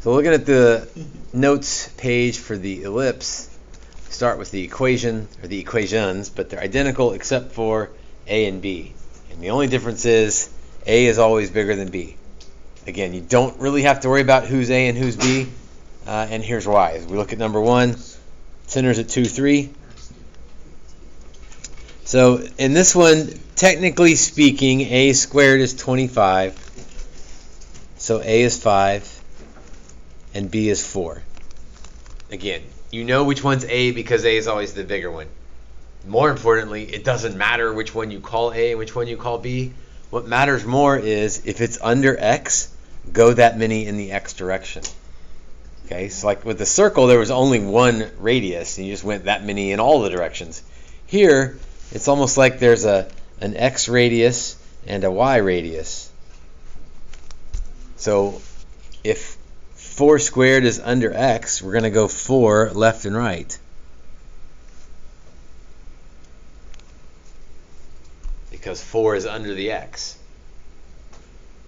So looking at the notes page for the ellipse, start with the equation, or the equations, but they're identical except for A and B. And the only difference is A is always bigger than B. Again, you don't really have to worry about who's A and who's B, and here's why. As we look at number 1, center's at 2, 3. So in this one, technically speaking, A squared is 25. So A is 5, and B is 4. Again, you know which one's A because A is always the bigger one. More importantly, it doesn't matter which one you call A and which one you call B. What matters more is if it's under X, go that many in the X direction. Okay, so like with the circle, there was only one radius, and you just went that many in all the directions. Here, it's almost like there's an X radius and a Y radius. So if 4 squared is under X, we're going to go 4 left and right. Because 4 is under the X.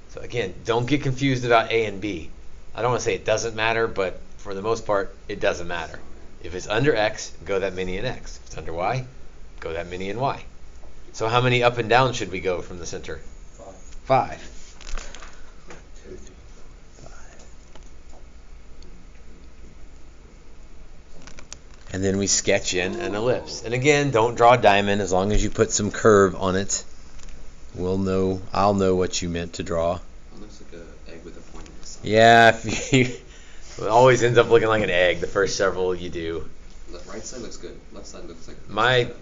So again, don't get confused about A and B. I don't want to say it doesn't matter, but for the most part, it doesn't matter. If it's under X, go that many in X. If it's under Y, go that many in Y. So how many up and down should we go from the center? 5. And then we sketch in an ellipse. And again, don't draw a diamond as long as you put some curve on it. I'll know what you meant to draw. It looks like an egg with a point on the side. Yeah, it always ends up looking like an egg, the first several you do. The right side looks good. Left side looks like My egg.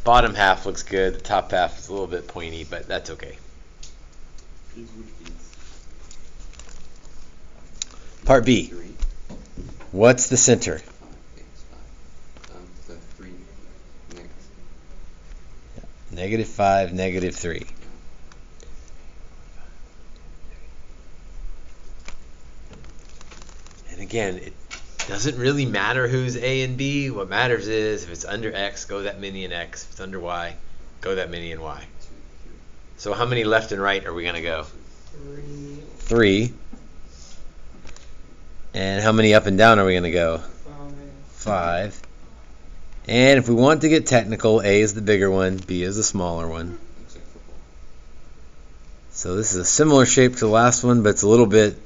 bottom half looks good. The top half is a little bit pointy, but that's okay. Part B. What's the center? The 3 Negative 5, negative 3. And again, it doesn't really matter who's A and B. What matters is if it's under X, go that many in X. If it's under Y, go that many in Y. So how many left and right are we going to go? 3. And how many up and down are we going to go? 5. And if we want to get technical, A is the bigger one, B is the smaller one. So this is a similar shape to the last one, but it's a little bit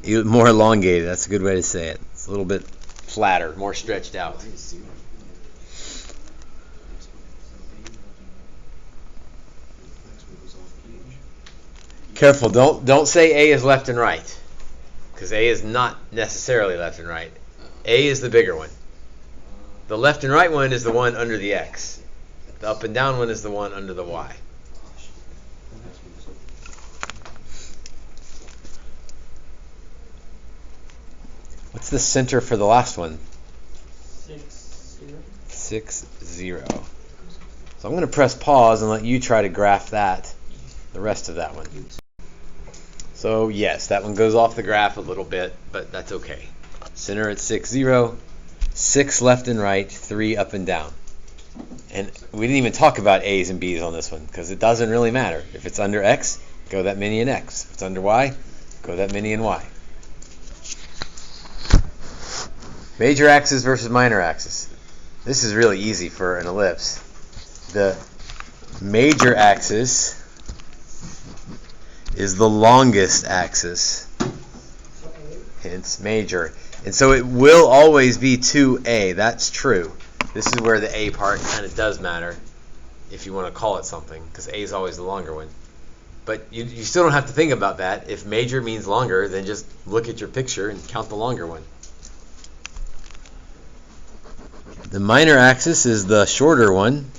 more elongated. That's a good way to say it. It's a little bit flatter, more stretched out. Careful, don't say A is left and right, because A is not necessarily left and right. A is the bigger one. The left and right one is the one under the X. The up and down one is the one under the Y. What's the center for the last one? 6, 0. 6, 0. So I'm going to press pause and let you try to graph that, the rest of that one. So yes, that one goes off the graph a little bit, but that's okay. Center at 6, 0. 6 left and right, 3 up and down. And we didn't even talk about A's and B's on this one because it doesn't really matter. If it's under X, go that many in X. If it's under Y, go that many in Y. Major axis versus minor axis. This is really easy for an ellipse. The major axis is the longest axis, hence major. And so it will always be 2A. That's true. This is where the A part kind of does matter, if you want to call it something, because A is always the longer one. But you still don't have to think about that. If major means longer, then just look at your picture and count the longer one. The minor axis is the shorter one,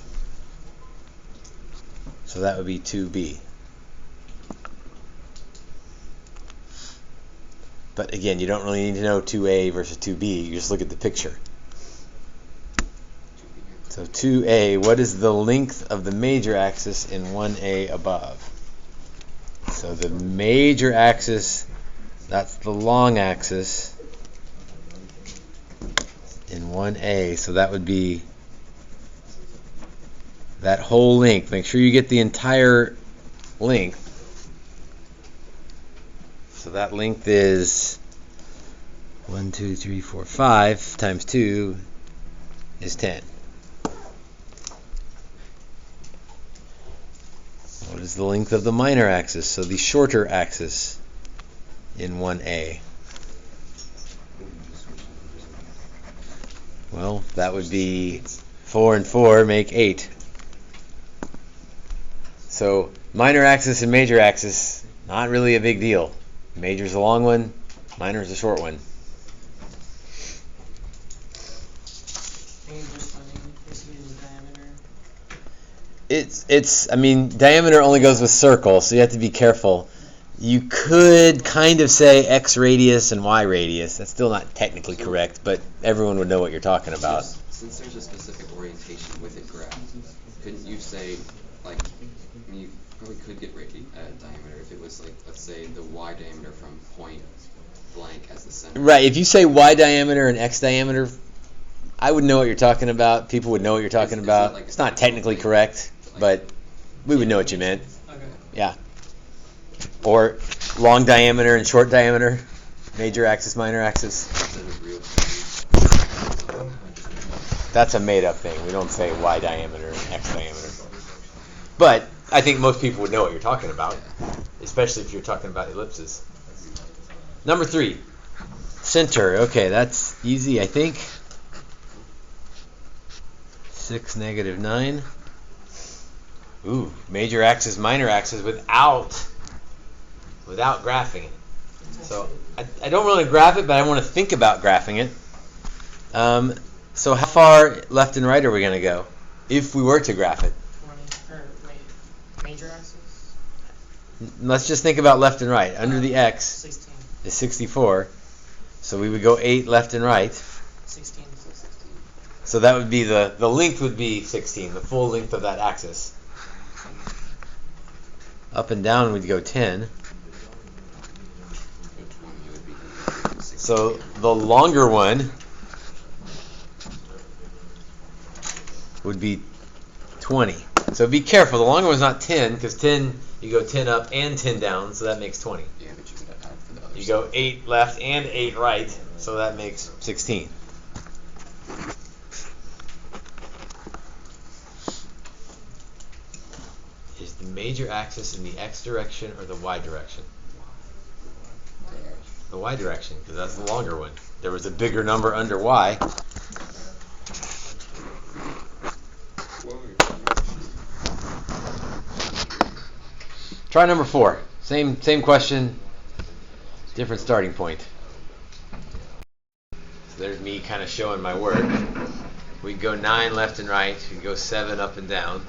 so that would be 2B. But again, you don't really need to know 2A versus 2B. You just look at the picture. So 2A, what is the length of the major axis in 1A above? So the major axis, that's the long axis in 1A. So that would be that whole length. Make sure you get the entire length. So that length is 1, 2, 3, 4, 5 times 2 is 10. What is the length of the minor axis? So the shorter axis in 1A. Well, that would be 4 and 4 make 8. So minor axis and major axis, not really a big deal. Major's a long one, minor's a short one. I mean, diameter only goes with circle, so you have to be careful. You could kind of say x radius and y radius. That's still not technically correct, but everyone would know what you're talking about. Since there's a specific orientation with a graph, couldn't you say, like, I mean, you probably could get diameter if it was, like, let's say the y diameter from point blank as the center. Right, if you say y diameter and x diameter, I would know what you're talking about. People would know what you're talking about. Like it's not technically correct, but we would know what you meant. Okay. Yeah. Or long diameter and short diameter, major axis, minor axis. That's a made-up thing. We don't say y diameter and x diameter. But I think most people would know what you're talking about, especially if you're talking about ellipses. Number 3, center. Okay, that's easy, I think. 6, -9. Ooh, major axis, minor axis without graphing it. So I don't really graph it, but I want to think about graphing it. So how far left and right are we going to go if we were to graph it? 20, major axis? Let's just think about left and right. Under the x 16. is 64, so we would go 8 left and right. 16. So that would be the length would be 16, the full length of that axis. Up and down we'd go 10. So the longer one would be 20. So be careful. The longer one's not 10, because 10, you go 10 up and 10 down, so that makes 20. Yeah, but you could add for the other You side. go 8 left and 8 right, so that makes 16. Is the major axis in the x direction or the y direction? The y direction, because that's the longer one. There was a bigger number under y. Try number 4. Same question, different starting point. So there's me kind of showing my work. We'd go 9 left and right. We'd go 7 up and down.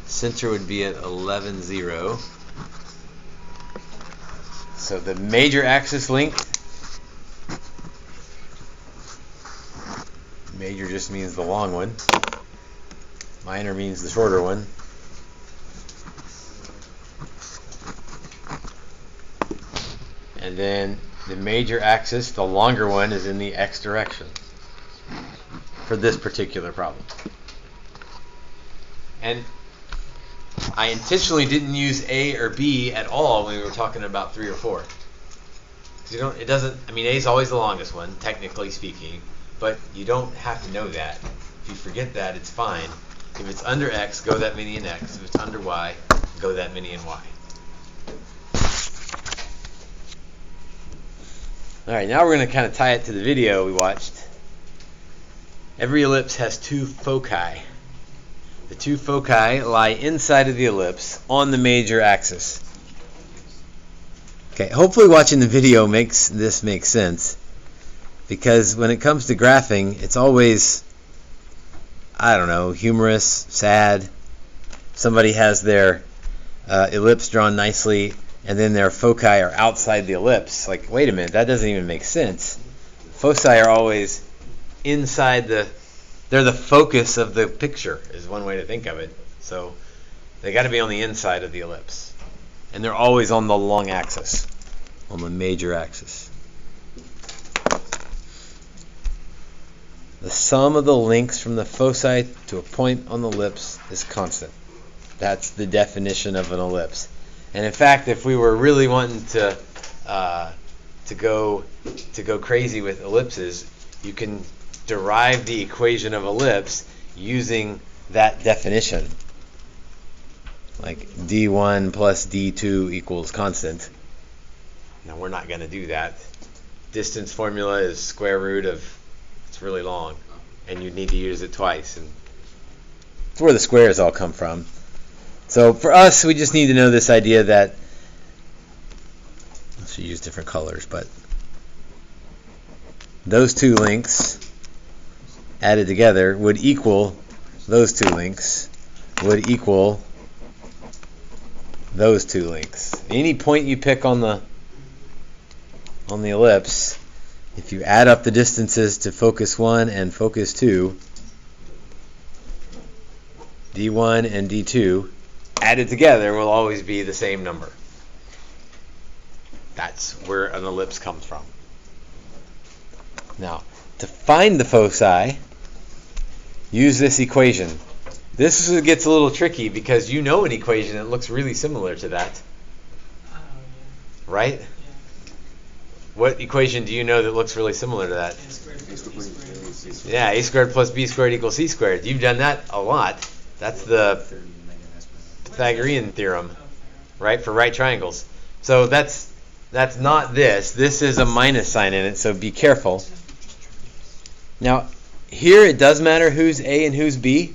Center would be at 11, 0. So the major axis length, major just means the long one. Minor means the shorter one. And then the major axis, the longer one, is in the x direction for this particular problem. And I intentionally didn't use A or B at all when we were talking about 3 or 4. Because it doesn't, I mean, A is always the longest one, technically speaking, but you don't have to know that. If you forget that, it's fine. If it's under X, go that many in X. If it's under Y, go that many in Y. Alright, now we're going to kind of tie it to the video we watched. Every ellipse has 2 foci. The 2 foci lie inside of the ellipse on the major axis. Okay, hopefully watching the video makes this make sense, because when it comes to graphing, it's always, I don't know, humorous, sad. Somebody has their ellipse drawn nicely, and then their foci are outside the ellipse. Like, wait a minute, that doesn't even make sense. Foci are always inside they're the focus of the picture, is one way to think of it. So they got to be on the inside of the ellipse. And they're always on the long axis, on the major axis. The sum of the lengths from the foci to a point on the ellipse is constant. That's the definition of an ellipse. And in fact, if we were really wanting to go crazy with ellipses, you can derive the equation of ellipse using that definition. Like d1 plus d2 equals constant. Now we're not going to do that. Distance formula is square root of, it's really long, and you need to use it twice. And it's where the squares all come from. So for us, we just need to know this idea that, I should use different colors, but those two lengths added together would equal those two lengths would equal those two lengths. Any point you pick on the ellipse, if you add up the distances to focus 1 and focus 2, D1 and D2 added together will always be the same number. That's where an ellipse comes from. Now, to find the foci, use this equation. This gets a little tricky because you know an equation that looks really similar to that. Yeah. Right? Yeah. What equation do you know that looks really similar to that? A squared plus b squared. Yeah, a squared plus b squared equals c squared. You've done that a lot. That's the Pythagorean Theorem, right, for right triangles. So that's not this. This is a minus sign in it, so be careful. Now, here it does matter who's A and who's B,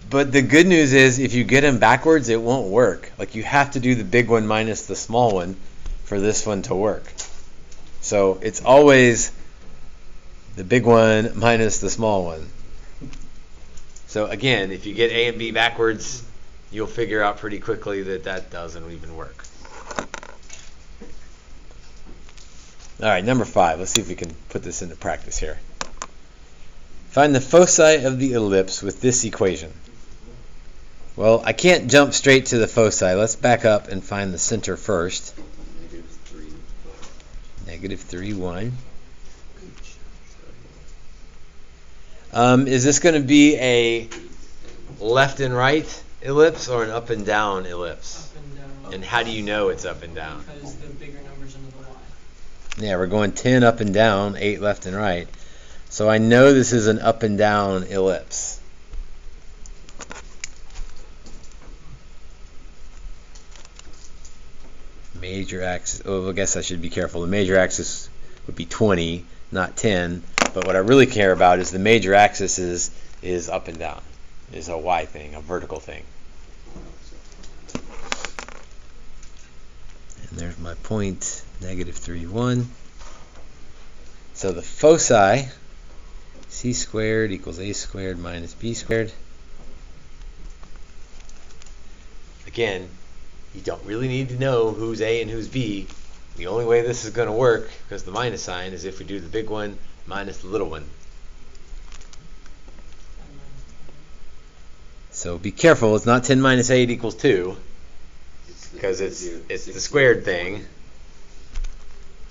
but the good news is if you get them backwards, it won't work. Like, you have to do the big one minus the small one for this one to work. So it's always the big one minus the small one. So again, if you get A and B backwards, you'll figure out pretty quickly that that doesn't even work. All right, number 5. Let's see if we can put this into practice here. Find the foci of the ellipse with this equation. Well, I can't jump straight to the foci. Let's back up and find the center first. -3, 1. Is this going to be a left and right ellipse or an up and down ellipse? Up and down. And how do you know it's up and down? Because the bigger numbers under the y. Yeah, we're going 10 up and down, 8 left and right. So I know this is an up and down ellipse. Major axis, I guess I should be careful. The major axis would be 20, not 10. But what I really care about is the major axis is up and down, is a y thing, a vertical thing. And there's my point, -3, 1. So the foci, c squared equals a squared minus b squared. Again, you don't really need to know who's A and who's B. The only way this is going to work, because the minus sign, is if we do the big one minus the little one. So be careful, it's not 10 minus 8 equals 2, because it's the squared thing.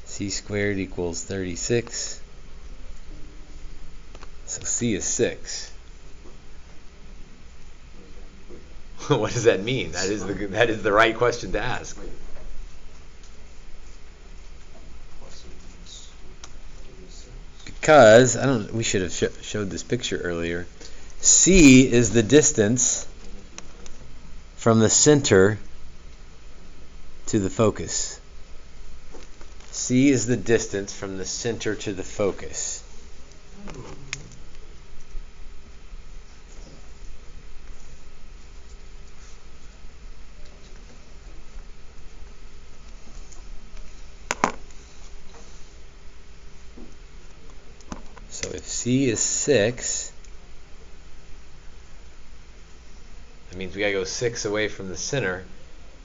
C squared equals 36. So C is 6. What does that mean? That is the right question to ask. Because we should have showed this picture earlier. C is the distance from the center to the focus. C is the distance from the center to the focus. So if C is 6, that means we gotta go 6 away from the center.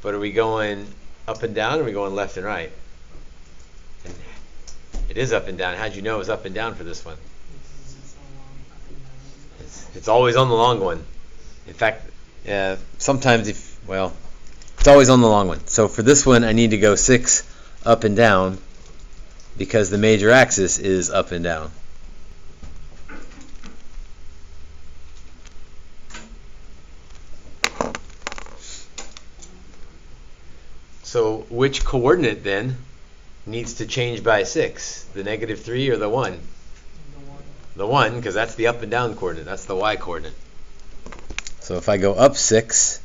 But are we going up and down, or are we going left and right? And it is up and down. How'd you know it was up and down for this one? It's always on the long one. In fact, sometimes it's always on the long one. So for this one, I need to go 6 up and down because the major axis is up and down. So which coordinate then needs to change by 6? The -3 or the 1? The one. The 1, because that's the up and down coordinate. That's the y coordinate. So if I go up 6,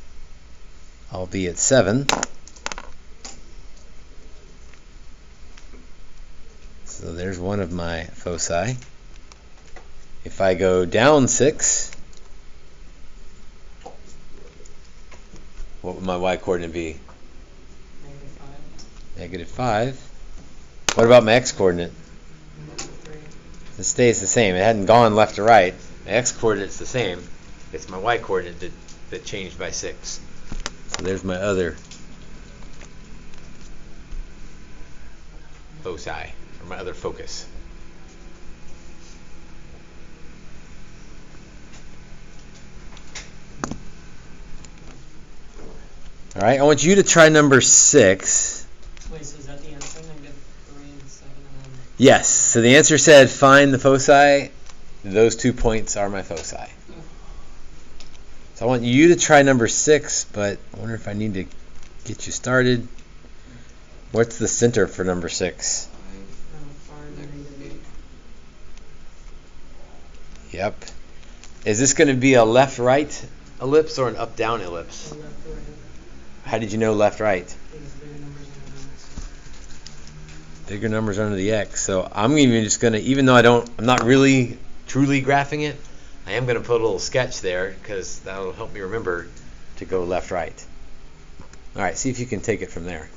I'll be at 7. So there's one of my foci. If I go down 6, what would my y coordinate be? -5. -5. What about my x coordinate? -3. It stays the same. It hadn't gone left to right. My x coordinate's the same. It's my y coordinate that changed by 6. So there's my other foci, or my other focus. All right, I want you to try number 6. Wait, so is that the answer? -3 and 7 and then... Yes, so the answer said find the foci. Those 2 points are my foci. So I want you to try number 6, but I wonder if I need to get you started. What's the center for number 6? 5 -8. Yep. Is this going to be a left-right ellipse or an up-down ellipse? So left, right. How did you know left-right? Because bigger numbers on the left. Bigger numbers under the x. So I'm even just going to, even though I'm not really truly graphing it, I am going to put a little sketch there because that'll help me remember to go left-right. All right, see if you can take it from there.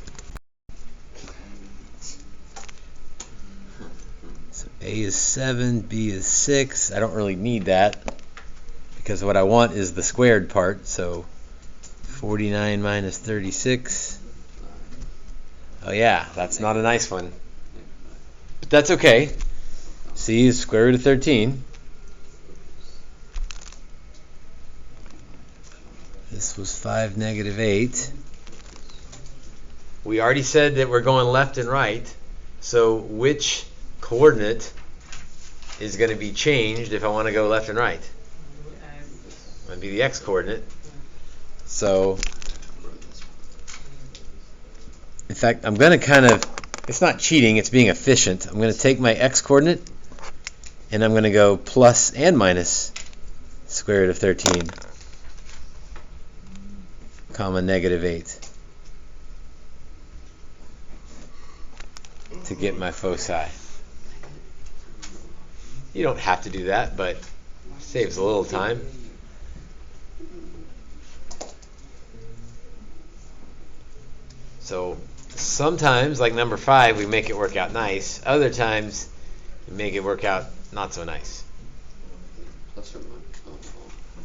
So A is 7, B is 6. I don't really need that because what I want is the squared part. So 49 minus 36. Oh yeah, that's not a nice one. But that's okay. C is square root of 13. This was 5 -8. We already said that we're going left and right. So which coordinate is going to be changed if I want to go left and right? It would be the x coordinate. So, in fact, I'm going to it's not cheating, it's being efficient. I'm going to take my x coordinate and I'm going to go plus and minus square root of 13, comma -8 to get my foci. You don't have to do that, but it saves a little time. So sometimes, like number 5, we make it work out nice. Other times, we make it work out not so nice.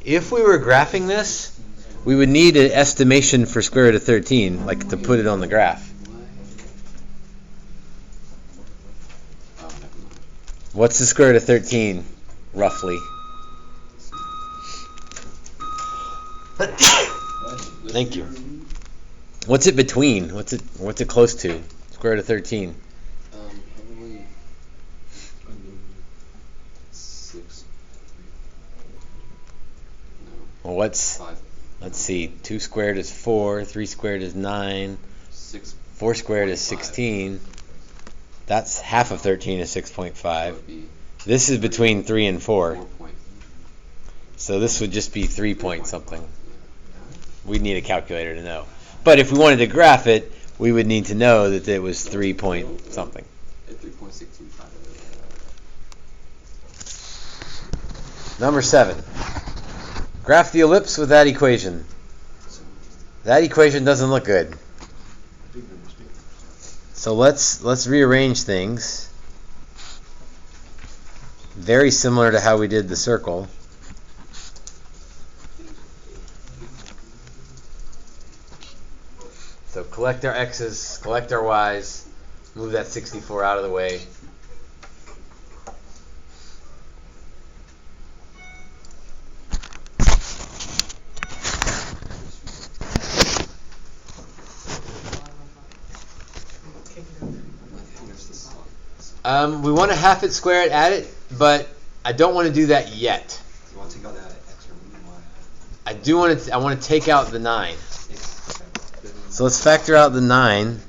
If we were graphing this, we would need an estimation for square root of 13, like to put it on the graph. What's the square root of 13, roughly? Thank you. What's it between? What's it close to? Square root of 13. Probably 6. No. Well, what's 5. let's see. 2 squared is 4. 3 squared is 9. 6. 4 squared is 16. That's half of 13 is 6.5. This is between 3 and 4. 4 point. So this would just be 3 point something. We'd need a calculator to know. But if we wanted to graph it, we would need to know that it was 3 point something. 3.625. Number 7. Graph the ellipse with that equation. That equation doesn't look good. So let's rearrange things. Very similar to how we did the circle. So collect our x's, collect our y's, move that 64 out of the way. We want to half it, square it, add it, but I don't want to do that yet. You want to take out that extra y? I want to take out the 9. So let's factor out the 9.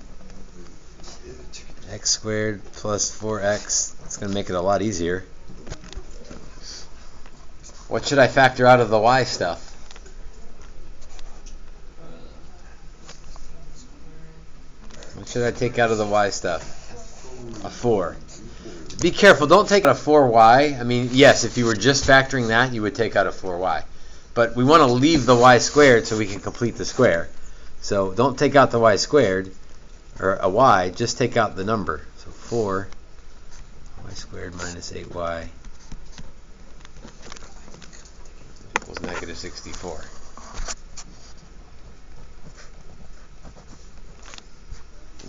X squared plus 4x. It's going to make it a lot easier. What should I factor out of the y stuff? What should I take out of the y stuff? A 4. Be careful, don't take out a 4y. I mean, yes, if you were just factoring that, you would take out a 4y. But we want to leave the y squared so we can complete the square. So don't take out the y squared, or a y, just take out the number. So 4 y squared minus 8y equals negative 64.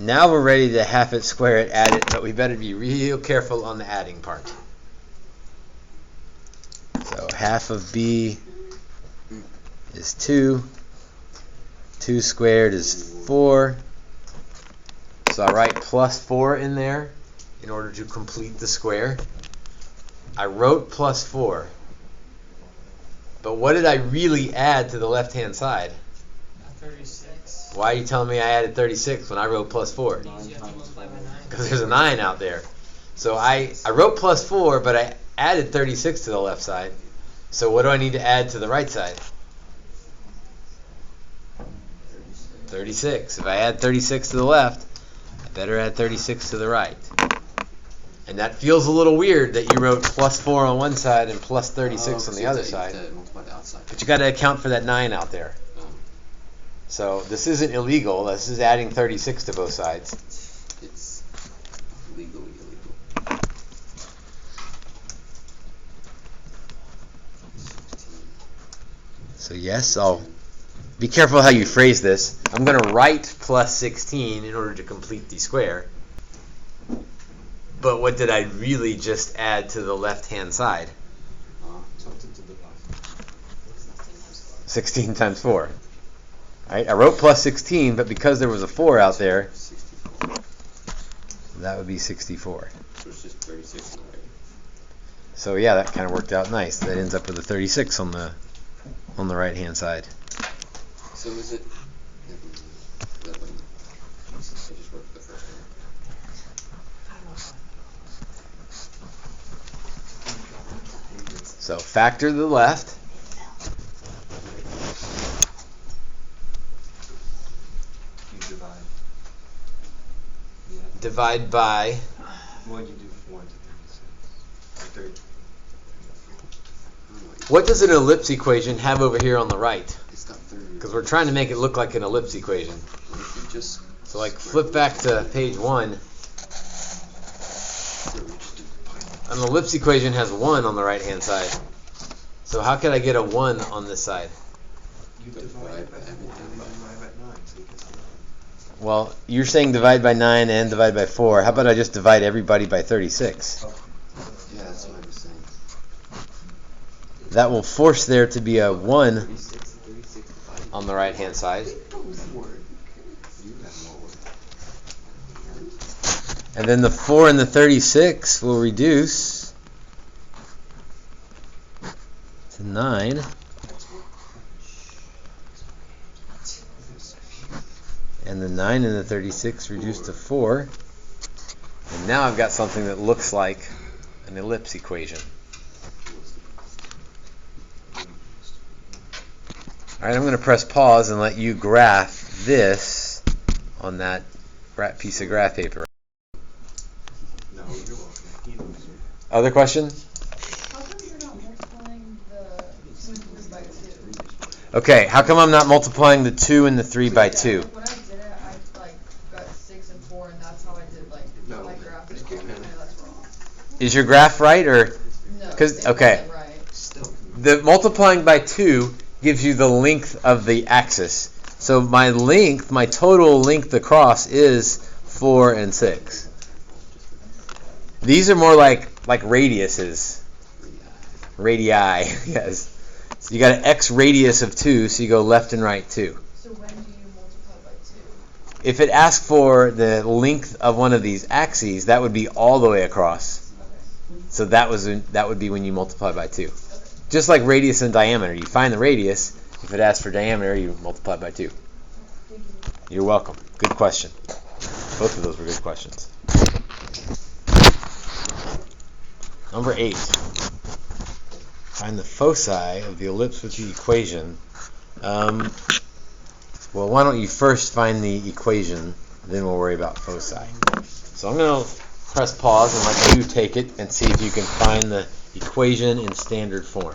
Now we're ready to half it, square it, add it, but we better be real careful on the adding part. So half of b is 2. 2 squared is 4. So I write plus 4 in there in order to complete the square. I wrote plus 4. But what did I really add to the left-hand side? 36. Why are you telling me I added 36 when I wrote plus 4? You have to multiply by 9. Because there's a 9 out there. So I wrote plus 4, but I added 36 to the left side. So what do I need to add to the right side? 36. If I add 36 to the left, I better add 36 to the right. And that feels a little weird that you wrote plus 4 on one side and plus 36 on the other side. But you got to account for that 9 out there. So this isn't illegal. This is adding 36 to both sides. It's legally illegal. So yes, I'll be careful how you phrase this. I'm going to write plus 16 in order to complete the square. But what did I really just add to the left-hand side? 16 times 4. Right, I wrote plus 16, but because there was a 4 out there, that would be 64. So it's just 36 in the right. So yeah, that kind of worked out nice. That ends up with a 36 on the right-hand side. So is it? That one. I just wrote the first one. So factor the left. Divide by. What do you do 4 to 36? What does an ellipse equation have over here on the right? It's got 30. Because we're trying to make it look like an ellipse equation. If you just So like flip back to page 1. An ellipse equation has 1 on the right hand side. So how could I get a 1 on this side? you divide everything by 9, so you get 9. Well, you're saying divide by 9 and divide by 4. How about I just divide everybody by 36? Yeah, that's what I was saying. That will force there to be a 1 36 on the right hand side. You have more work. And then the 4 and the 36 will reduce to 9. And the 9 and the 36 reduce to 4. And now I've got something that looks like an ellipse equation. Alright, I'm going to press pause and let you graph this on that piece of graph paper. No, you're welcome. Other question? How come you're not multiplying the 2 and 3 by 2? Okay, how come I'm not multiplying the 2 and the 3 by 2? When I did it, I got 6 and 4, and that's how I did No, my graph. it's good. Okay, that's wrong. Is your graph right or? No, 'Cause- it okay. wasn't right. Still. The multiplying by 2 gives you the length of the axis. So my length, my total length across is 4 and 6. These are more like radiuses. Radii, yes. So you got an x radius of 2, so you go left and right 2. So when do you multiply by 2? If it asks for the length of one of these axes, that would be all the way across. Okay. So that would be when you multiply by 2. Just like radius and diameter. You find the radius. If it asks for diameter, you multiply by 2. Thank you. You're welcome. Good question. Both of those were good questions. Number 8. Find the foci of the ellipse with the equation. Well, why don't you first find the equation, then we'll worry about foci. So I'm going to press pause and let you take it and see if you can find the equation in standard form.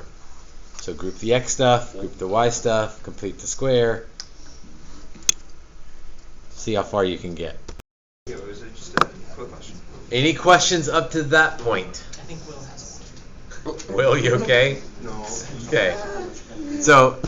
So group the x stuff, group the y stuff, complete the square. See how far you can get. Yeah, was it just a quick question? Any questions up to that point? I think Will has one. Will, you okay? No. Okay. So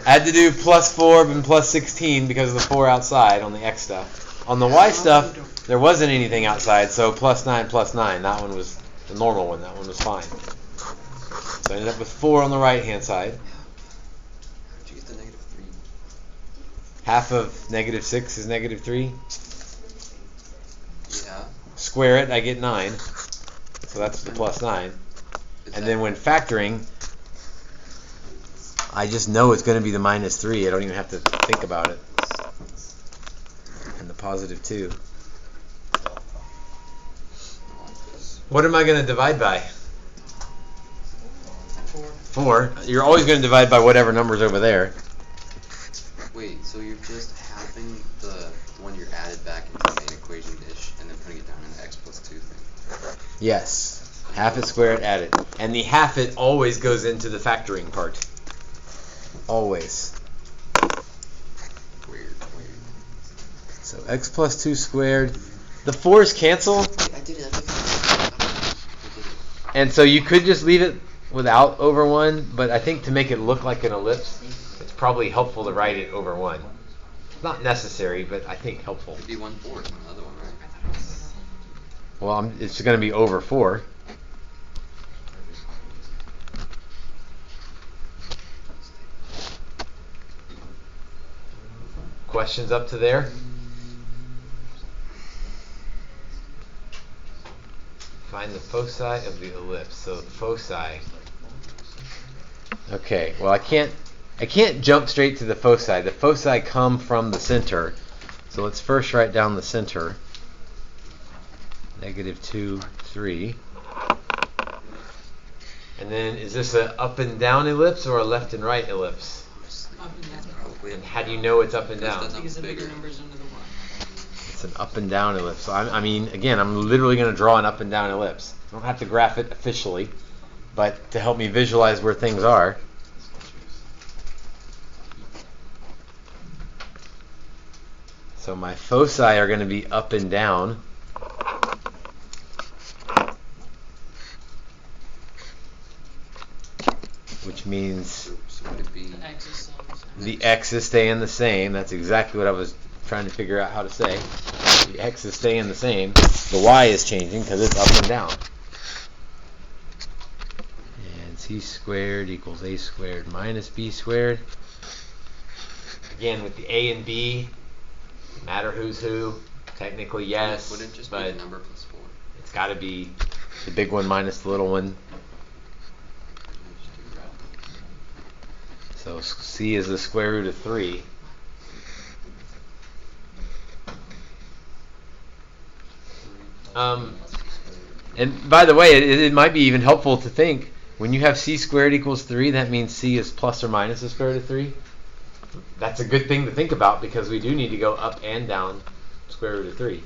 I had to do plus 4 and plus 16 because of the 4 outside on the x stuff. On the y stuff, there wasn't anything outside, so plus 9, plus 9. That one was the normal one. That one was fine. So I ended up with 4 on the right-hand side. How'd you get the negative 3? Half of negative 6 is negative 3. Yeah. Square it, I get 9. So that's the plus 9. And then when factoring, I just know it's going to be the minus 3. I don't even have to think about it. And the positive 2. What am I going to divide by? 4. You're always going to divide by whatever number's over there. Wait, so you're just halving the one you're added back into the main equation dish and then putting it down in the x plus 2 thing? Yes. Half it, square it, add it. And the half it always goes into the factoring part. Always. Weird. So x plus 2 squared. The 4's cancel. I did it. I did it. And so you could just leave it without over 1, but I think to make it look like an ellipse, it's probably helpful to write it over 1. Not necessary, but I think helpful. It'd be 1/4 on the other one, right? Well, it's going to be over 4. Questions up to there? Find the foci of the ellipse. So the foci. Okay. Well, I can't jump straight to the foci. The foci come from the center. So let's first write down the center. Negative 2, 3. And then is this an up and down ellipse or a left and right ellipse? Up and down. Probably. And how do you know it's up and down? Because the bigger bigger. number's under the y. It's an up and down ellipse. So I mean, again, I'm literally going to draw an up and down ellipse. I don't have to graph it officially, but to help me visualize where things are. So my foci are going to be up and down. Which means So would it be The x is still the same. the x is staying the same. That's exactly what I was trying to figure out how to say. The x is staying the same. The y is changing because it's up and down. And c squared equals a squared minus b squared. Again, with the a and b, matter who's who. Technically, yes, Would it just be but a number plus 4? it's got to be the big one minus the little one. So c is the square root of 3. And by the way, it might be even helpful to think, when you have c squared equals 3, that means c is plus or minus the square root of 3. That's a good thing to think about because we do need to go up and down square root of 3.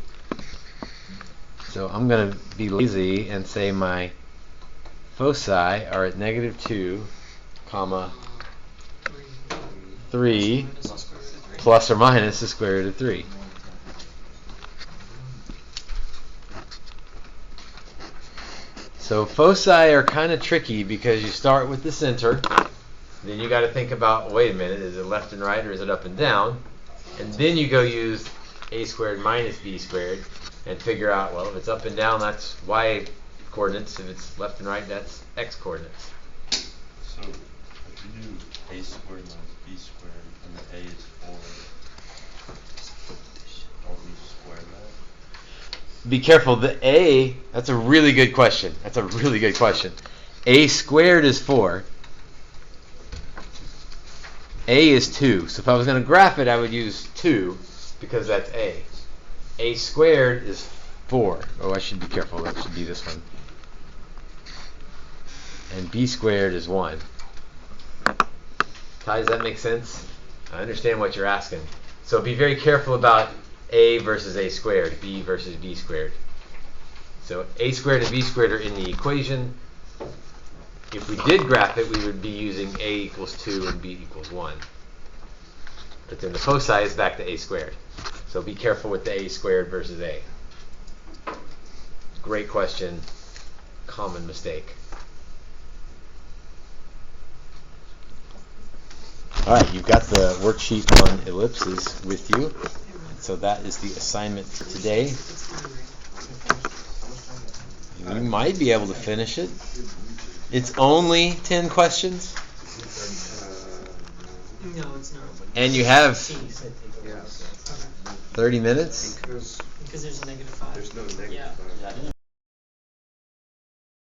So I'm going to be lazy and say my foci are at negative 2, comma 3 plus or minus the square root of 3. So foci are kind of tricky because you start with the center, then you got to think about, wait a minute, is it left and right or is it up and down? And then you go use a squared minus b squared and figure out, well, if it's up and down, that's y coordinates. If it's left and right, that's x coordinates. So if you do a squared minus b squared and the a is 4, don't you square that? Be careful. The a, that's a really good question. That's a really good question. A squared is 4. A is 2. So if I was going to graph it, I would use 2 because that's A. A squared is 4. Oh, I should be careful. That should be this one. And B squared is 1. Ty, does that make sense? I understand what you're asking. So be very careful about A versus A squared, B versus B squared. So A squared and B squared are in the equation. If we did graph it, we would be using A equals 2 and B equals 1. But then the foci is back to A squared. So be careful with the A squared versus A. Great question. Common mistake. All right, you've got the worksheet on ellipses with you. So that is the assignment for today. You might be able to finish it. It's only 10 questions. No, it's not. And you have Yes. 30 minutes. Because Because there's a -5. there's no negative Yeah. 5.